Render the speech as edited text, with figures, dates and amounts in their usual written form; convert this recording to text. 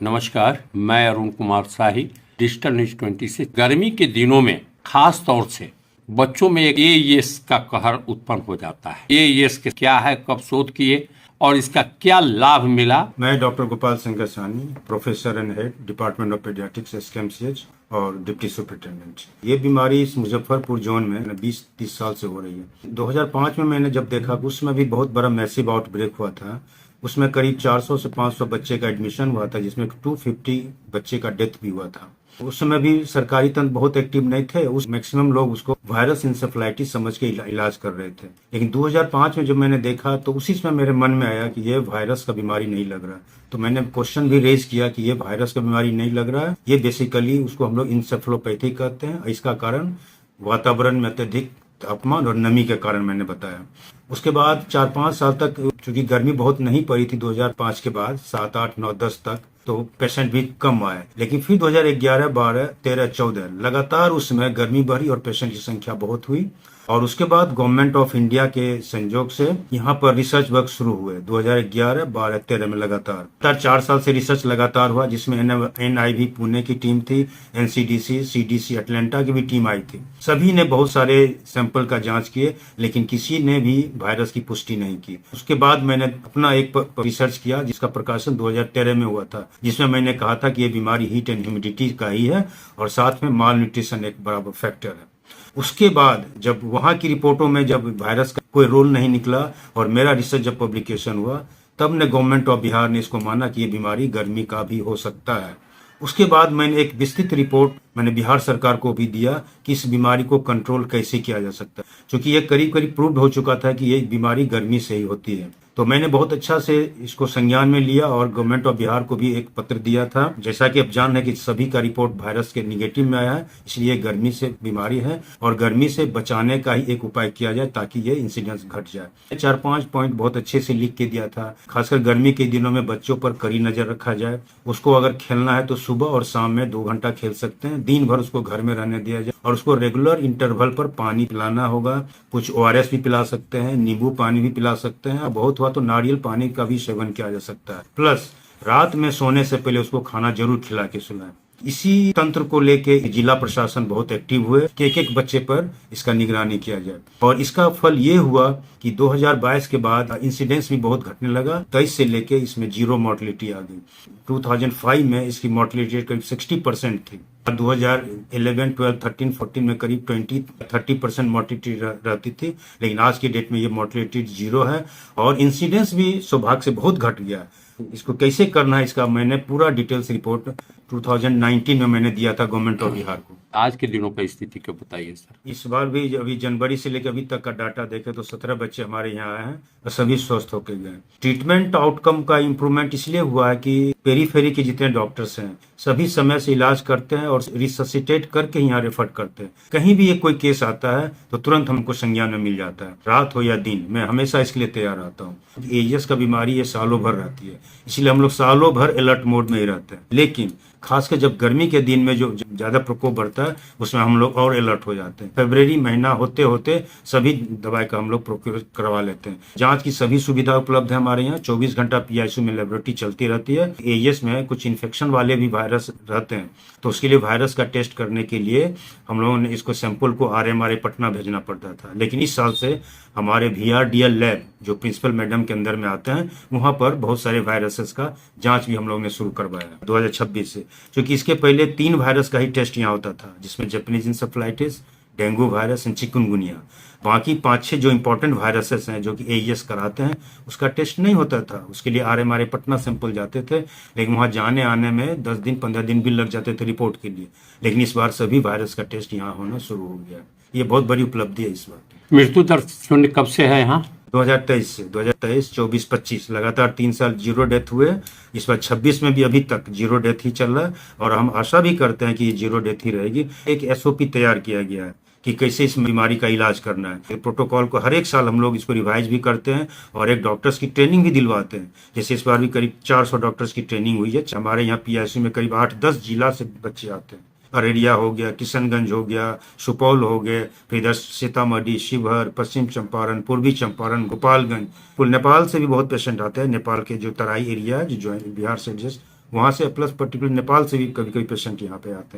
नमस्कार, मैं Arun Kumar Shahi, digital news 20 से। गर्मी के दिनों में खास तौर से बच्चों में एक एईएस का कहर उत्पन्न हो जाता है। एईएस क्या है, कब शोध किए और इसका क्या लाभ मिला? मैं doctor Gopal Singh Gasani, professor and head department of paediatrics SKMCH और डिप्टी सुपरिटेंडेंट। ये बीमारी इस मुजफ्फरपुर जोन में 20-30 साल से हो रही है। 2005 में मैंने जब देखा, उसमें भी बहुत बड़ा मैसिव आउटब्रेक हुआ था। उसमें करीब 400 से 500 बच्चे का एडमिशन हुआ था, जिसमें 250 बच्चे का डेथ भी हुआ था। उस समय भी सरकारी तंत्र बहुत एक्टिव नहीं थे। उस मैक्सिमम लोग उसको वायरस इंसेफ्लाइटिस समझ के इलाज कर रहे थे। लेकिन 2005 में जब मैंने देखा तो उसी समय मेरे मन में आया कि ये वायरस का बीमारी नहीं लग रहा। तो मैंने क्वेश्चन भी रेज किया कि ये वायरस का बीमारी नहीं लग रहा है, ये बेसिकली उसको हम लोग इंसेफ्लोपैथी कहते हैं। इसका कारण वातावरण में अत्यधिक तापमान और नमी के कारण मैंने बताया। उसके बाद 4-5 साल तक, चूंकि गर्मी बहुत नहीं पड़ी थी 2005 के बाद, 7, 8, 9, 10 तक, तो पेशेंट भी कम आए। लेकिन फिर 2011, 12, 13, 14 लगातार उसमें गर्मी बढ़ी और पेशेंट की संख्या बहुत हुई। और उसके बाद गवर्नमेंट ऑफ इंडिया के संयोग से यहाँ पर रिसर्च वर्क शुरू हुए 2011, 12, 13 में लगातार 4 साल से रिसर्च लगातार हुआ, जिसमें NIV पुणे की टीम थी, NCDC, CDC अटलांटा की भी टीम आई थी। सभी ने बहुत सारे सैंपल का जांच किए, लेकिन किसी ने भी वायरस की पुष्टि नहीं की। उसके बाद मैंने अपना एक रिसर्च किया, जिसका प्रकाशन 2013 में हुआ था, जिसमें मैंने कहा था कि ये बीमारी हीट एंड ह्यूमिडिटी का ही है और साथ में माल न्यूट्रिशन एक बड़ा फैक्टर है। उसके बाद जब वहां की रिपोर्टों में जब वायरस का कोई रोल नहीं निकला और मेरा रिसर्च जब पब्लिकेशन हुआ, तब ने गवर्नमेंट ऑफ बिहार ने इसको माना कि ये बीमारी गर्मी का भी हो सकता है। उसके बाद मैंने एक विस्तृत रिपोर्ट मैंने बिहार सरकार को भी दिया कि इस बीमारी को कंट्रोल कैसे किया जा सकता है, क्योंकि ये करीब करीब प्रूव्ड हो चुका था कि ये बीमारी गर्मी से ही होती है। तो मैंने बहुत अच्छा से इसको संज्ञान में लिया और गवर्नमेंट ऑफ बिहार को भी एक पत्र दिया था। जैसा कि आप जान रहे हैं कि सभी का रिपोर्ट वायरस के निगेटिव में आया है, इसलिए गर्मी से बीमारी है और गर्मी से बचाने का ही एक उपाय किया जाए ताकि ये इंसिडेंस घट जाए। 4-5 पॉइंट बहुत अच्छे से लिख के दिया था। खासकर गर्मी के दिनों में बच्चों पर कड़ी नजर रखा जाए। उसको अगर खेलना है तो सुबह और शाम में 2 घंटा खेल सकते हैं। दिन भर उसको घर में रहने दिया जाए और उसको रेगुलर इंटरवल पर पानी पिलाना होगा। कुछ ORS भी पिला सकते हैं, नींबू पानी भी पिला सकते हैं, बहुत हुआ तो नारियल पानी का भी सेवन किया जा सकता है। प्लस रात में सोने से पहले उसको खाना जरूर खिला के सुलाएं। इसी तंत्र को लेके जिला प्रशासन बहुत एक्टिव हुए कि एक बच्चे पर इसका निगरानी किया जाए। और इसका फल ये हुआ कि 2022 के बाद इंसिडेंस भी बहुत घटने लगा। 23 से लेके इसमें 0 मोर्टेलिटी आ गई। 2005 में इसकी मोर्टेलिटी करीब 60% थी। 2011, 12, 13, 14 में करीब 20-30% मोर्टेलिटी रहती थी, लेकिन आज की डेट में ये मोर्टेलिटी 0 है और इंसिडेंस भी सौभाग्य से बहुत घट गया। इसको कैसे करना है, इसका मैंने पूरा डिटेल्स रिपोर्ट 2019 में मैंने दिया था गवर्नमेंट ऑफ बिहार को। आज के दिनों की स्थिति को बताइए सर। इस बार भी अभी जनवरी से लेकर अभी तक का डाटा देखें तो 17 बच्चे हमारे यहाँ आए हैं और सभी स्वस्थ होकर गए। ट्रीटमेंट आउटकम का इम्प्रूवमेंट इसलिए हुआ है कि पेरीफेरी के जितने डॉक्टर्स हैं सभी समय से इलाज करते हैं और रिससिटेट करके यहाँ रेफर करते हैं। कहीं भी एक कोई केस आता है तो तुरंत हमको संज्ञान में मिल जाता है, रात हो या दिन। मैं हमेशा इसके लिए तैयार रहता हूँ। एईएस का बीमारी ये सालों भर रहती है, इसलिए हम लोग सालों भर अलर्ट मोड में ही रहते हैं। लेकिन खासकर जब गर्मी के दिन में जो ज्यादा प्रकोप बढ़ता है उसमें हम लोग और अलर्ट हो जाते हैं। फरवरी महीना होते होते सभी दवाई का हम लोग प्रोक्योर करवा लेते हैं। जांच की सभी सुविधा उपलब्ध है हमारे यहाँ। 24 घंटा PICU में लेबोरेटरी चलती रहती है। एईएस में कुछ इन्फेक्शन वाले भी वायरस रहते हैं, तो उसके लिए वायरस का टेस्ट करने के लिए हम लोगों ने इसको सैंपल को RMRA पटना भेजना पड़ता था। लेकिन इस साल से हमारे VRDL लैब जो प्रिंसिपल मैडम के अंदर में आते हैं, वहां पर बहुत सारे वायरसेस का जांच भी हम लोग ने शुरू करवाया 2026 से। क्योंकि इसके पहले 3 वायरस का ही टेस्ट यहाँ होता था, जिसमें Japanese encephalitis, dengue virus and chikungunya. बाकी 5-6 जो इंपॉर्टेंट वायरसेस हैं जो कि एईएस कराते हैं, उसका टेस्ट नहीं होता था। उसके लिए RMRA पटना सैंपल जाते थे, लेकिन वहाँ जाने आने में 10 दिन 15 दिन भी लग जाते थे रिपोर्ट के लिए। लेकिन इस बार सभी वायरस का टेस्ट यहाँ होना शुरू हो गया। ये बहुत बड़ी उपलब्धि है इस बार। मृत्यु दर शून्य कब से है यहाँ? 2023 से 2023, 24, 25 लगातार 3 साल 0 डेथ हुए। इस बार 26 में भी अभी तक 0 डेथ ही चल रहा है और हम आशा भी करते हैं कि ये 0 डेथ ही रहेगी। एक SOP तैयार किया गया है कि कैसे इस बीमारी का इलाज करना है। प्रोटोकॉल को हर एक साल हम लोग इसको रिवाइज भी करते हैं और एक डॉक्टर्स की ट्रेनिंग भी दिलवाते हैं। जैसे इस बार भी करीब 400 डॉक्टर्स की ट्रेनिंग हुई है। हमारे यहाँ PICU में करीब 8-10 जिला से बच्चे आते हैं। अररिया हो गया, किशनगंज हो गया, सुपौल हो गए, फिर इधर सीतामढ़ी, शिवहर, पश्चिम चंपारण, पूर्वी चंपारण, गोपालगंज, कुल नेपाल से भी बहुत पेशेंट आते हैं। नेपाल के जो तराई एरिया है जो बिहार से जस्ट वहाँ से प्लस पर्टिकुलर नेपाल से भी कभी कभी पेशेंट यहाँ पे आते हैं।